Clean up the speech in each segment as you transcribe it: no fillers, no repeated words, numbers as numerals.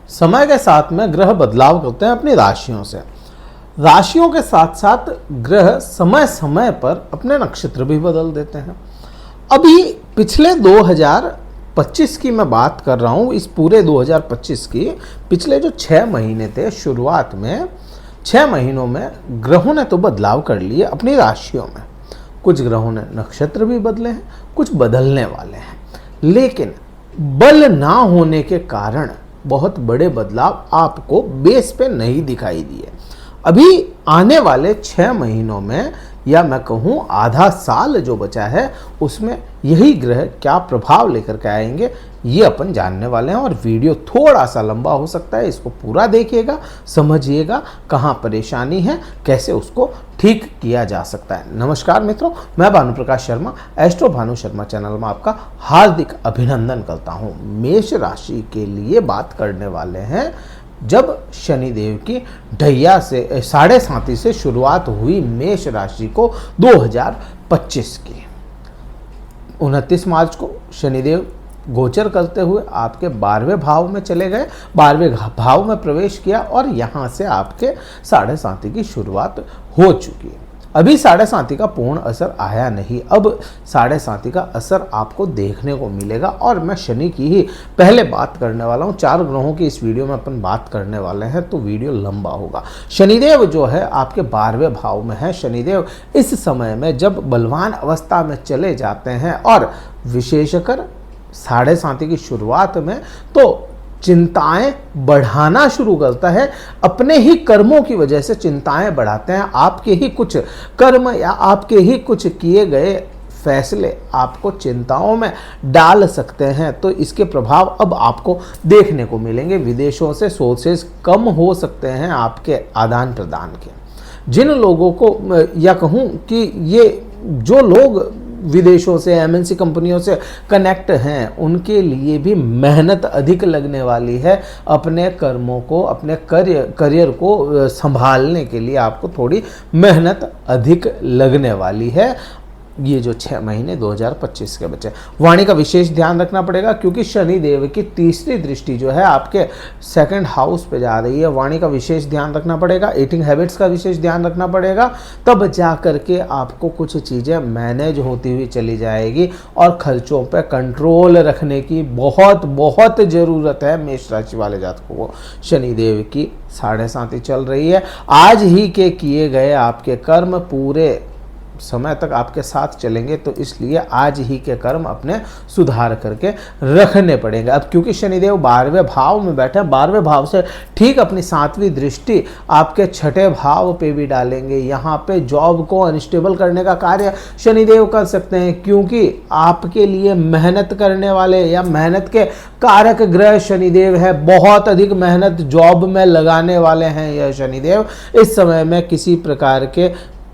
समय के साथ में ग्रह बदलाव करते हैं अपनी राशियों से। राशियों के साथ साथ ग्रह समय समय पर अपने नक्षत्र भी बदल देते हैं। अभी पिछले 2025 की मैं बात कर रहा हूँ, इस पूरे 2025 की पिछले जो 6 महीने थे, शुरुआत में 6 महीनों में ग्रहों ने तो बदलाव कर लिए अपनी राशियों में। कुछ ग्रहों ने नक्षत्र भी बदले हैं, कुछ बदलने वाले हैं, लेकिन बल ना होने के कारण बहुत बड़े बदलाव आपको बेस पे नहीं दिखाई दिए। अभी आने वाले 6 महीनों में, या मैं कहूँ आधा साल जो बचा है, उसमें यही ग्रह क्या प्रभाव लेकर के आएंगे ये अपन जानने वाले हैं। और वीडियो थोड़ा सा लंबा हो सकता है, इसको पूरा देखिएगा, समझिएगा कहाँ परेशानी है, कैसे उसको ठीक किया जा सकता है। नमस्कार मित्रों, मैं भानुप्रकाश शर्मा, एस्ट्रो भानु शर्मा चैनल में आपका हार्दिक अभिनंदन करता हूँ। मेष राशि के लिए बात करने वाले हैं। जब शनिदेव की ढैया से 7.5 से शुरुआत हुई मेष राशि को 2025 की 29 मार्च को शनिदेव गोचर करते हुए आपके 12वें भाव में चले गए, 12वें भाव में प्रवेश किया और यहाँ से आपके 7.5 की शुरुआत हो चुकी है। अभी 7.5 का पूर्ण असर आया नहीं, अब 7.5 का असर आपको देखने को मिलेगा। और मैं शनि की ही पहले बात करने वाला हूँ। 4 ग्रहों की इस वीडियो में अपन बात करने वाले हैं, तो वीडियो लंबा होगा। शनिदेव जो है आपके 12वें भाव में है। शनिदेव इस समय में जब बलवान अवस्था में चले जाते हैं और विशेषकर 7.5 की शुरुआत में, तो चिंताएं बढ़ाना शुरू करता है। अपने ही कर्मों की वजह से चिंताएं बढ़ाते हैं। आपके ही कुछ कर्म या आपके ही कुछ किए गए फैसले आपको चिंताओं में डाल सकते हैं, तो इसके प्रभाव अब आपको देखने को मिलेंगे। विदेशों से सोर्सेज कम हो सकते हैं आपके आदान प्रदान के। जिन लोगों को, या कहूँ कि ये जो लोग विदेशों से, एमएनसी कंपनियों से कनेक्ट हैं, उनके लिए भी मेहनत अधिक लगने वाली है। अपने कर्मों को, अपने करियर को संभालने के लिए आपको थोड़ी मेहनत अधिक लगने वाली है। ये जो 6 महीने 2025 के बचे, वाणी का विशेष ध्यान रखना पड़ेगा, क्योंकि शनि देव की तीसरी दृष्टि जो है आपके 2nd हाउस पे जा रही है। वाणी का विशेष ध्यान रखना पड़ेगा, ईटिंग हैबिट्स का विशेष ध्यान रखना पड़ेगा, तब जा करके आपको कुछ चीज़ें मैनेज होती हुई चली जाएगी। और खर्चों पे कंट्रोल रखने की बहुत बहुत ज़रूरत है मेष राशि वाले जातकों को। शनि देव की 7.5 चल रही है। आज ही के किए गए आपके कर्म पूरे समय तक आपके साथ चलेंगे, तो इसलिए आज ही के कर्म अपने सुधार करके रखने पड़ेंगे। अब क्योंकि शनिदेव 12वें भाव में बैठे हैं, 12वें भाव से ठीक अपनी 7वीं दृष्टि आपके 6ठे भाव पे भी डालेंगे। यहाँ पे जॉब को अनस्टेबल करने का कार्य शनिदेव कर सकते हैं, क्योंकि आपके लिए मेहनत करने वाले या मेहनत के कारक ग्रह शनिदेव है। बहुत अधिक मेहनत जॉब में लगाने वाले हैं यह शनिदेव। इस समय में किसी प्रकार के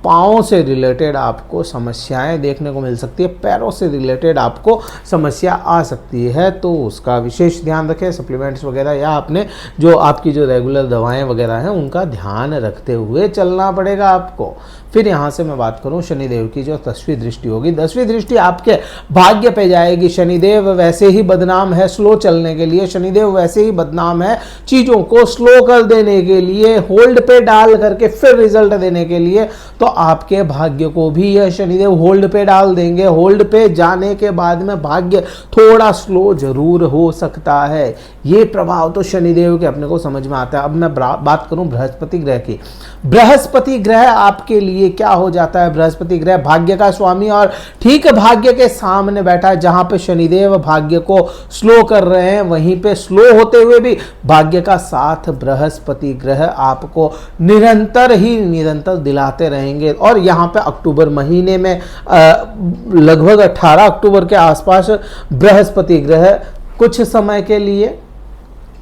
पाँव से रिलेटेड आपको समस्याएं देखने को मिल सकती है, पैरों से रिलेटेड आपको समस्या आ सकती है, तो उसका विशेष ध्यान रखें। सप्लीमेंट्स वगैरह या आपने जो आपकी जो रेगुलर दवाएं वगैरह हैं, उनका ध्यान रखते हुए चलना पड़ेगा आपको। फिर यहाँ से मैं बात करूँ शनिदेव की जो 10वीं दृष्टि होगी, 10वीं दृष्टि आपके भाग्य पे जाएगी। शनिदेव वैसे ही बदनाम है स्लो चलने के लिए, शनिदेव वैसे ही बदनाम है चीज़ों को स्लो कर देने के लिए, होल्ड पे डाल करके फिर रिजल्ट देने के लिए। तो आपके भाग्य को भी यह शनिदेव होल्ड पे डाल देंगे। होल्ड पे जाने के बाद में भाग्य थोड़ा स्लो जरूर हो सकता है। ये प्रभाव तो शनिदेव के अपने को समझ में आता है। अब मैं बात करूं बृहस्पति ग्रह की। बृहस्पति ग्रह आपके लिए क्या हो जाता है? बृहस्पति ग्रह भाग्य का स्वामी और ठीक भाग्य के सामने बैठा है। जहां पे शनिदेव भाग्य को स्लो कर रहे हैं, वहीं पे स्लो होते हुए भी भाग्य का साथ बृहस्पति ग्रह आपको निरंतर दिलाते रहेंगे। और यहाँ पे अक्टूबर महीने में लगभग 18 अक्टूबर के आसपास बृहस्पति ग्रह कुछ समय के लिए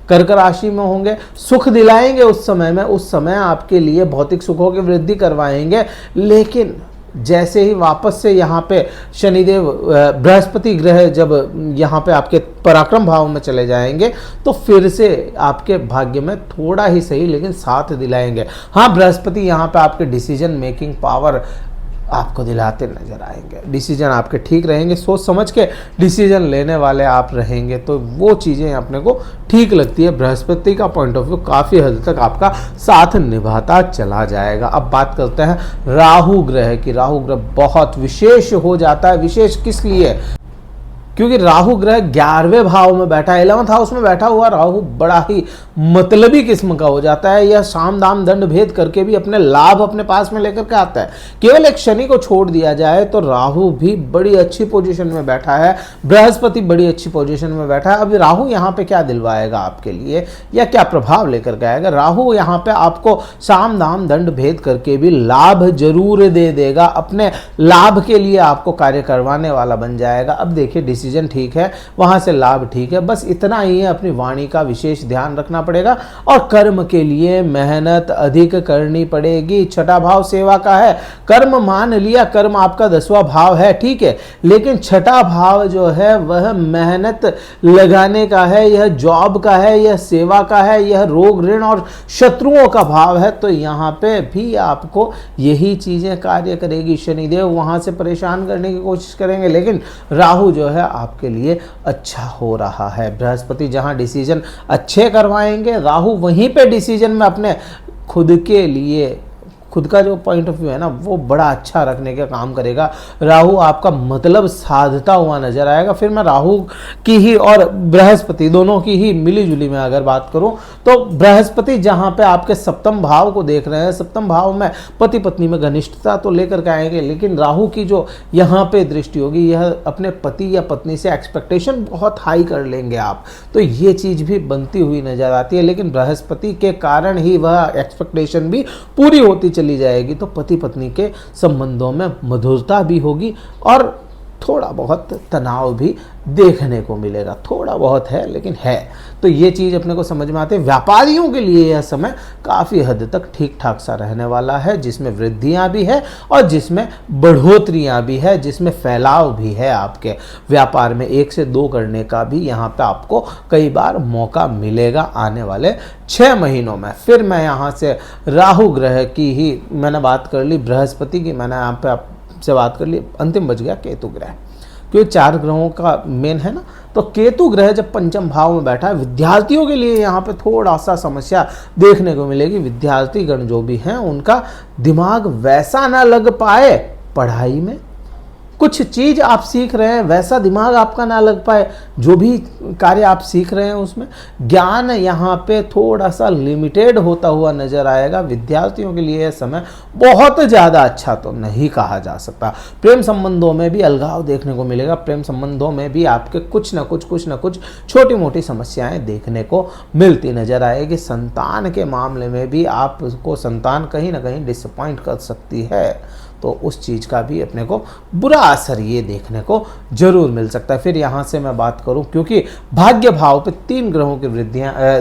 कर्क राशि में होंगे, सुख दिलाएंगे उस समय में। उस समय आपके लिए भौतिक सुखों की वृद्धि करवाएंगे, लेकिन जैसे ही वापस से यहाँ पे शनिदेव बृहस्पति ग्रह जब यहाँ पे आपके पराक्रम भाव में चले जाएंगे, तो फिर से आपके भाग्य में थोड़ा ही सही लेकिन साथ दिलाएंगे। हाँ, बृहस्पति यहाँ पे आपके डिसीजन मेकिंग पावर आपको दिलाते नजर आएंगे। डिसीजन आपके ठीक रहेंगे, सोच समझ के डिसीजन लेने वाले आप रहेंगे, तो वो चीज़ें अपने को ठीक लगती है। बृहस्पति का पॉइंट ऑफ व्यू काफ़ी हद तक आपका साथ निभाता चला जाएगा। अब बात करते हैं राहु ग्रह की। राहु ग्रह बहुत विशेष हो जाता है। विशेष किस लिए? क्योंकि राहु ग्रह 11वें भाव में बैठा है, 11th हाउस में बैठा हुआ राहु बड़ा ही मतलबी किस्म का हो जाता है। यह साम दाम दंड भेद करके भी अपने लाभ अपने पास में लेकर के आता है। केवल एक शनि को छोड़ दिया जाए तो राहु भी बड़ी अच्छी पोजीशन में बैठा है, बृहस्पति बड़ी अच्छी पोजीशन में बैठा है। अभी राहु यहाँ पे क्या दिलवाएगा आपके लिए, या क्या प्रभाव लेकर के आएगा? राहु यहाँ पे आपको साम दाम दंड भेद करके भी लाभ जरूर दे देगा, अपने लाभ के लिए आपको कार्य करवाने वाला बन जाएगा। अब देखिए डिसीजन ठीक है, वहां से लाभ ठीक है, बस इतना ही है। अपनी वाणी का विशेष ध्यान रखना पड़ेगा और कर्म के लिए मेहनत अधिक करनी पड़ेगी। छठा भाव सेवा का है, कर्म मान लिया, कर्म आपका 10वां भाव है, ठीक है, लेकिन छठा भाव जो है वह मेहनत लगाने का है, यह जॉब का है, यह सेवा का है, यह रोग ऋण और शत्रुओं का भाव है। तो यहाँ पे भी आपको यही चीजें कार्य करेगी। शनिदेव वहां से परेशान करने की कोशिश करेंगे, लेकिन राहु जो है आपके लिए अच्छा हो रहा है। बृहस्पति जहां डिसीजन अच्छे करवाएंगे, राहु वहीं पे डिसीजन में अपने खुद के लिए, खुद का जो पॉइंट ऑफ व्यू है ना, वो बड़ा अच्छा रखने का काम करेगा। राहु आपका मतलब साधता हुआ नजर आएगा। फिर मैं राहु की ही और बृहस्पति दोनों की ही मिली जुली में अगर बात करूं तो बृहस्पति जहां पे आपके सप्तम भाव को देख रहे हैं, सप्तम भाव में पति पत्नी में घनिष्ठता तो लेकर के आएंगे, लेकिन राहु की जो यहाँ पे दृष्टि होगी, यह अपने पति या पत्नी से एक्सपेक्टेशन बहुत हाई कर लेंगे आप, तो ये चीज भी बनती हुई नजर आती है। लेकिन बृहस्पति के कारण ही वह एक्सपेक्टेशन भी पूरी होती चली जाएगी। तो पति पत्नी के संबंधों में मधुरता भी होगी और थोड़ा बहुत तनाव भी देखने को मिलेगा। थोड़ा बहुत है लेकिन है, तो ये चीज़ अपने को समझ में आती है। व्यापारियों के लिए यह समय काफ़ी हद तक ठीक ठाक सा रहने वाला है, जिसमें वृद्धियां भी है और जिसमें बढ़ोतरियां भी है, जिसमें फैलाव भी है। आपके व्यापार में 1 से 2 करने का भी यहाँ पे आपको कई बार मौका मिलेगा आने वाले 6 महीनों में। फिर मैं यहाँ से राहु ग्रह की ही मैंने बात कर ली, बृहस्पति की मैंने यहाँ पे आपसे बात कर ली, अंतिम बच गया केतु ग्रह, क्योंकि 4 ग्रहों का मेन है ना। तो केतु ग्रह जब पंचम भाव में बैठा है, विद्यार्थियों के लिए यहाँ पे थोड़ा सा समस्या देखने को मिलेगी। विद्यार्थी गण जो भी हैं उनका दिमाग वैसा ना लग पाए पढ़ाई में, कुछ चीज आप सीख रहे हैं वैसा दिमाग आपका ना लग पाए, जो भी कार्य आप सीख रहे हैं उसमें ज्ञान यहाँ पे थोड़ा सा लिमिटेड होता हुआ नजर आएगा। विद्यार्थियों के लिए यह समय बहुत ज़्यादा अच्छा तो नहीं कहा जा सकता। प्रेम संबंधों में भी अलगाव देखने को मिलेगा। प्रेम संबंधों में भी आपके कुछ ना कुछ छोटी मोटी समस्याएं देखने को मिलती नजर आएगी। संतान के मामले में भी आपको संतान कहीं ना कहीं डिसअपॉइंट कर सकती है, तो उस चीज़ का भी अपने को बुरा असर ये देखने को जरूर मिल सकता है। फिर यहाँ से मैं बात करूँ, क्योंकि भाग्य भाव पे 3 ग्रहों की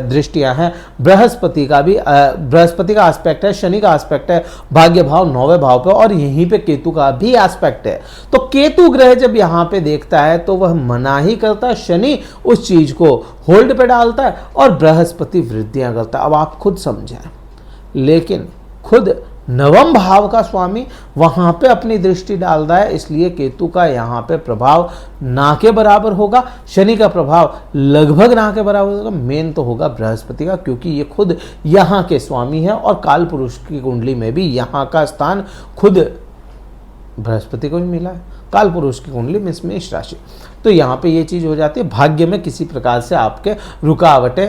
दृष्टियाँ हैं। बृहस्पति का एस्पेक्ट है, शनि का एस्पेक्ट है भाग्य भाव 9वें भाव पे, और यहीं पे केतु का भी एस्पेक्ट है। तो केतु ग्रह जब यहाँ पे देखता है तो वह मना ही करता है, शनि उस चीज़ को होल्ड पे डालता है और बृहस्पति वृद्धियाँ करता है। अब आप खुद समझें, लेकिन खुद 9वें भाव का स्वामी वहां पे अपनी दृष्टि डाल रहा है, इसलिए केतु का यहाँ पे प्रभाव ना के बराबर होगा, शनि का प्रभाव लगभग ना के बराबर होगा। मेन तो होगा बृहस्पति का, क्योंकि ये खुद यहाँ के स्वामी है और काल पुरुष की कुंडली में भी यहाँ का स्थान खुद बृहस्पति को भी मिला है, काल पुरुष की कुंडली में मेष राशि। तो यहाँ पे ये चीज हो जाती है, भाग्य में किसी प्रकार से आपके रुकावटें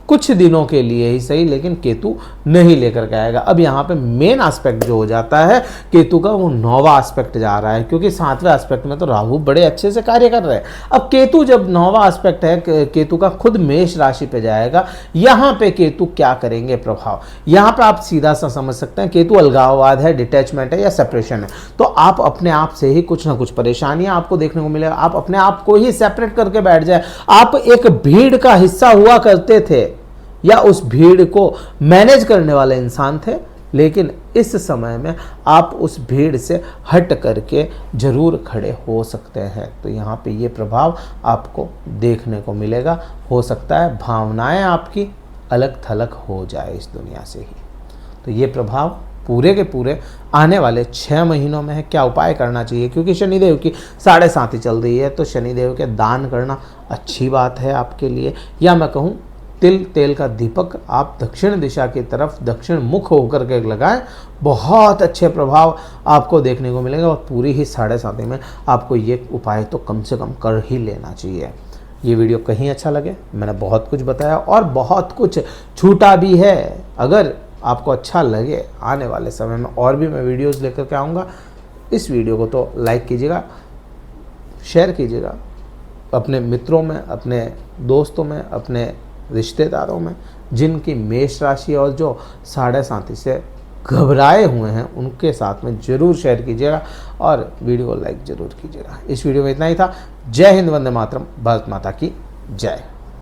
कुछ दिनों के लिए ही सही, लेकिन केतु नहीं लेकर के आएगा। अब यहाँ पे मेन एस्पेक्ट जो हो जाता है केतु का, वो 9वां एस्पेक्ट जा रहा है, क्योंकि 7वें एस्पेक्ट में तो राहु बड़े अच्छे से कार्य कर रहे हैं। अब केतु जब 9वां एस्पेक्ट है केतु का, खुद मेष राशि पे जाएगा। यहाँ पे केतु क्या करेंगे प्रभाव, यहाँ पे आप सीधा सा समझ सकते हैं केतु अलगाववाद है, डिटैचमेंट है या सेपरेशन है। तो आप अपने आप से ही कुछ ना कुछ परेशानियां आपको देखने को मिलेगा। आप अपने आप को ही सेपरेट करके बैठ जाए। आप एक भीड़ का हिस्सा हुआ करते थे या उस भीड़ को मैनेज करने वाले इंसान थे, लेकिन इस समय में आप उस भीड़ से हट करके जरूर खड़े हो सकते हैं। तो यहाँ पे ये प्रभाव आपको देखने को मिलेगा। हो सकता है भावनाएं आपकी अलग थलग हो जाए इस दुनिया से ही, तो ये प्रभाव पूरे के पूरे आने वाले 6 महीनों में है, क्या उपाय करना चाहिए, क्योंकि शनिदेव की 7.5 चल रही है, तो शनिदेव के दान करना अच्छी बात है आपके लिए। या मैं कहूँ तिल तेल का दीपक आप दक्षिण दिशा की तरफ दक्षिण मुख होकर के लगाएं, बहुत अच्छे प्रभाव आपको देखने को मिलेंगे। और पूरी ही 7.5 में आपको ये उपाय तो कम से कम कर ही लेना चाहिए। ये वीडियो कहीं अच्छा लगे, मैंने बहुत कुछ बताया और बहुत कुछ छूटा भी है। अगर आपको अच्छा लगे, आने वाले समय में और भी मैं वीडियोस लेकर के आऊँगा। इस वीडियो को तो लाइक कीजिएगा, शेयर कीजिएगा अपने मित्रों में, अपने दोस्तों में, अपने रिश्तेदारों में, जिनकी मेष राशि और जो 7.5 से घबराए हुए हैं उनके साथ में ज़रूर शेयर कीजिएगा और वीडियो को लाइक ज़रूर कीजिएगा। इस वीडियो में इतना ही था। जय हिंद, वंदे मातरम, भारत माता की जय।